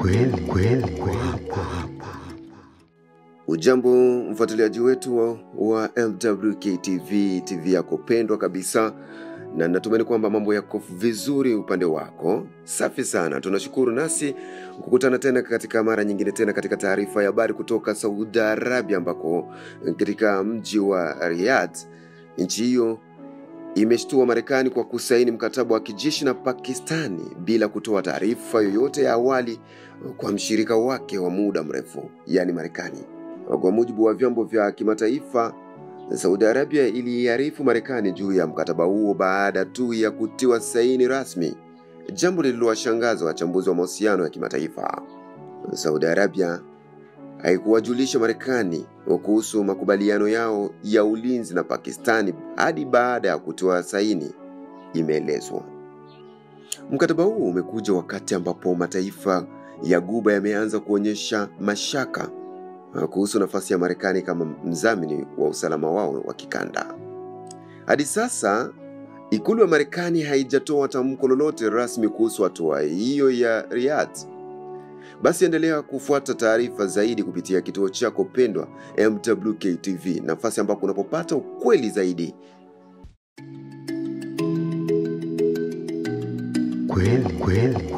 kweli hapa. Ujambo mfuatiliaji wetu wa LWK TV yako pendwa kabisa, na natumaini kwamba mambo yako vizuri upande wako. Safi sana, tunashukuru nasi kukutana tena katika mara nyingine tena katika taarifa ya habari kutoka Saudi Arabia, ambako katika mji wa Riyadh, nchi hiyo imeshtua Marekani kwa kusaini mkataba wa kijeshi na Pakistani bila kutoa taarifa yoyote ya awali kwa mshirika wake wa muda mrefu, yani Marekani. Kwa mujibu wa vyombo vya kimataifa, Saudi Arabia iliarifu Marekani juu ya mkataba huo baada tu ya kutiwa saini rasmi, jambo lililowashangaza wachambuzi wa mahusiano ya kimataifa. Saudi Arabia haikuwajulisha Marekani kuhusu makubaliano yao ya ulinzi na Pakistani hadi baada ya kutoa saini, imeelezwa. Mkataba huu umekuja wakati ambapo mataifa ya Ghuba yameanza kuonyesha mashaka kuhusu nafasi ya Marekani kama mdhamini wa usalama wao wa kikanda. Hadi sasa, ikulu ya Marekani haijatoa tamko lolote rasmi kuhusu hatua hiyo ya Riyadh. Basi endelea kufuata taarifa zaidi kupitia kituo chako pendwa MWK TV, nafasi ambapo unapopata ukweli zaidi. Kweli.